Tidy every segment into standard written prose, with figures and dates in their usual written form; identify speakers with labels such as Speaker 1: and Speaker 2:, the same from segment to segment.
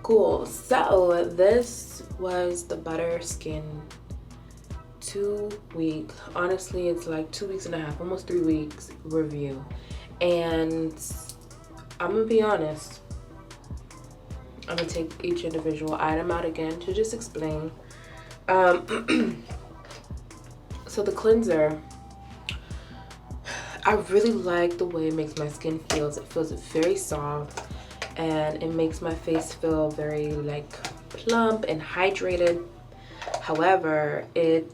Speaker 1: Cool. So this was the Buttah Skin 2-week, honestly it's like 2 weeks and a half, almost 3 weeks review. And I'm gonna be honest, I'm gonna take each individual item out again to just explain. So the cleanser, I really like the way it makes my skin feels. It feels very soft and it makes my face feel very like plump and hydrated. However, it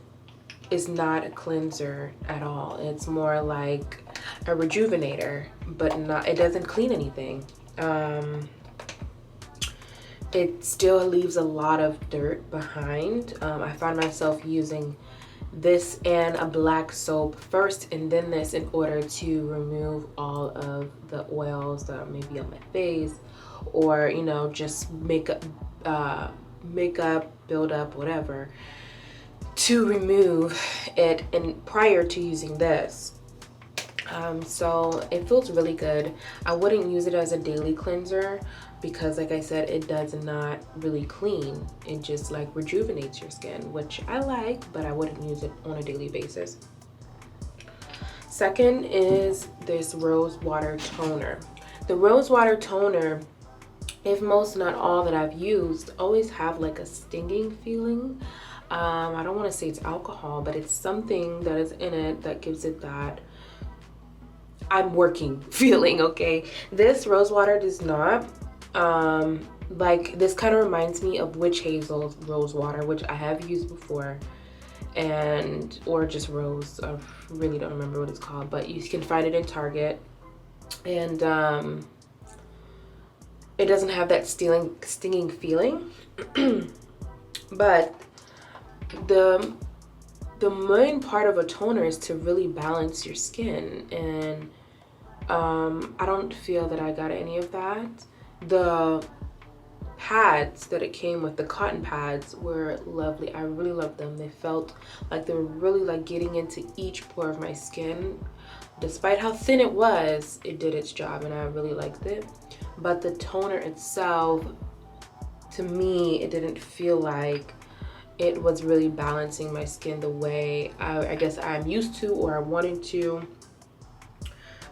Speaker 1: is not a cleanser at all. It's more like a rejuvenator, but not, it doesn't clean anything. It still leaves a lot of dirt behind. I find myself using this and a black soap first and then this in order to remove all of the oils that may be on my face, or you know, just makeup build up, whatever, to remove it and prior to using this. So it feels really good. I wouldn't use it as a daily cleanser because like I said, it does not really clean. It just like rejuvenates your skin, which I like, but I wouldn't use it on a daily basis. Second is this rose water toner. The rose water toner, if most not all that I've used, always have like a stinging feeling. I don't want to say it's alcohol, but it's something that is in it that gives it that I'm working feeling, okay? This rose water does not. Like this kind of reminds me of Witch Hazel's rose water, which I have used before, and or just rose. I really don't remember what it's called, but you can find it in Target. And it doesn't have that stinging feeling. But the main part of a toner is to really balance your skin, and I don't feel that I got any of that. The pads that it came with, the cotton pads, were lovely. I really loved them. They felt like they were really like getting into each pore of my skin. Despite how thin it was, it did its job and I really liked it. But the toner itself, to me, it didn't feel like it was really balancing my skin the way I guess I'm used to or I wanted to.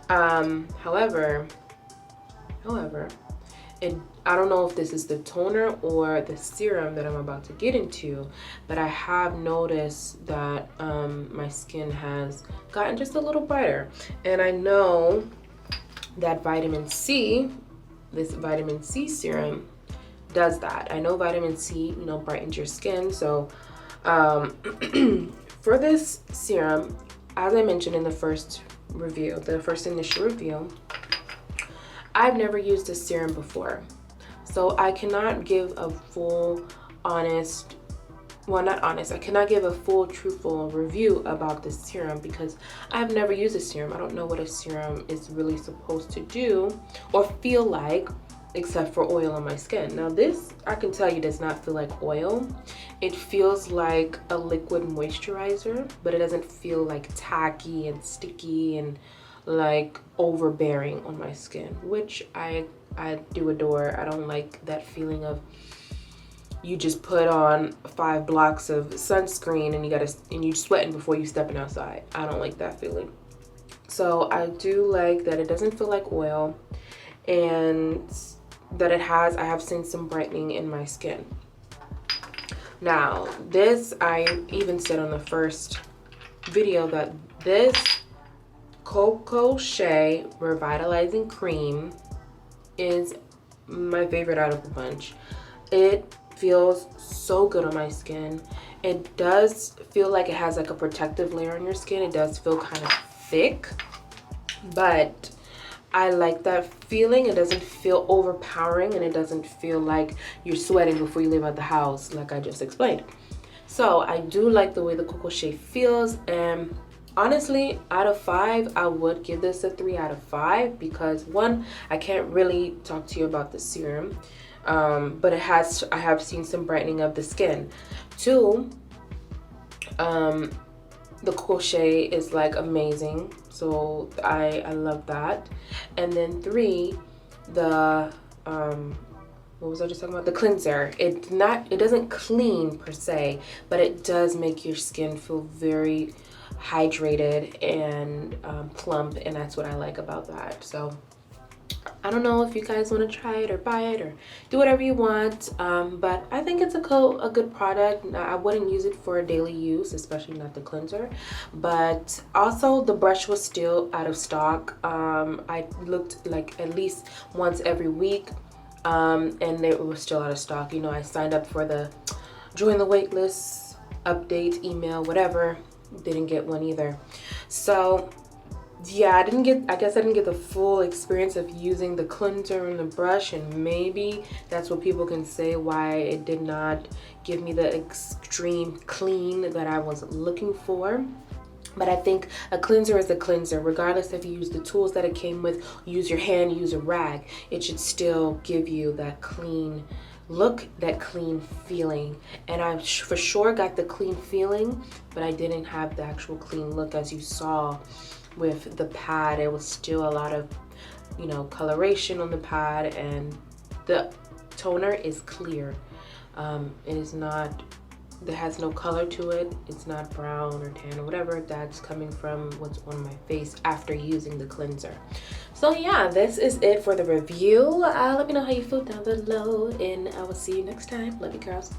Speaker 1: However, I don't know if this is the toner or the serum that I'm about to get into, but I have noticed that my skin has gotten just a little brighter. And I know that vitamin C, this vitamin C serum, does that. I know vitamin C, you know, brightens your skin. So for this serum, as I mentioned in the first review, the first initial review, I've never used this serum before. So I cannot give a full honest, well not honest, I cannot give a full truthful review about this serum because I've never used a serum. I don't know what a serum is really supposed to do or feel like, except for oil on my skin. Now this, I can tell you, does not feel like oil. It feels like a liquid moisturizer, but it doesn't feel like tacky and sticky and like overbearing on my skin, which I do adore. I don't like that feeling of you just put on 5 blocks of sunscreen and you sweating before you stepping outside. I don't like that feeling. So I do like that it doesn't feel like oil and that I have seen some brightening in my skin. Now this, I even said on the first video that this Cocoa Shea Revitalizing Cream is my favorite out of the bunch. It feels so good on my skin. It does feel like it has like a protective layer on your skin. It does feel kind of thick, but I like that feeling. It doesn't feel overpowering and it doesn't feel like you're sweating before you leave out the house, like I just explained. So I do like the way the Cocoa Shea feels, and honestly, out of 5, I would give this a 3 out of 5 because 1, I can't really talk to you about the serum, but I have seen some brightening of the skin. 2, the Cocoa Shea is like amazing, so I love that. And then 3, the what was I just talking about? The cleanser. It doesn't clean per se, but it does make your skin feel very hydrated and plump, and that's what I like about that. So I don't know if you guys want to try it or buy it or do whatever you want, but I think it's a good product. I wouldn't use it for daily use, especially not the cleanser. But also the brush was still out of stock. I looked like at least once every week, and it was still out of stock. You know, I signed up for the join the wait list, update, email, whatever. Didn't get one either. So yeah, I guess I didn't get the full experience of using the cleanser and the brush, and maybe that's what people can say why it did not give me the extreme clean that I was looking for. But I think a cleanser is a cleanser, regardless if you use the tools that it came with, use your hand, use a rag, it should still give you that clean look, that clean feeling. And I for sure got the clean feeling, but I didn't have the actual clean look. As you saw with the pad, it was still a lot of, you know, coloration on the pad, and the toner is clear. It is not, it has no color to it. It's not brown or tan or whatever. That's coming from what's on my face after using the cleanser. So yeah, this is it for the review. Let me know how you feel down below, and I will see you next time. Love you, girls.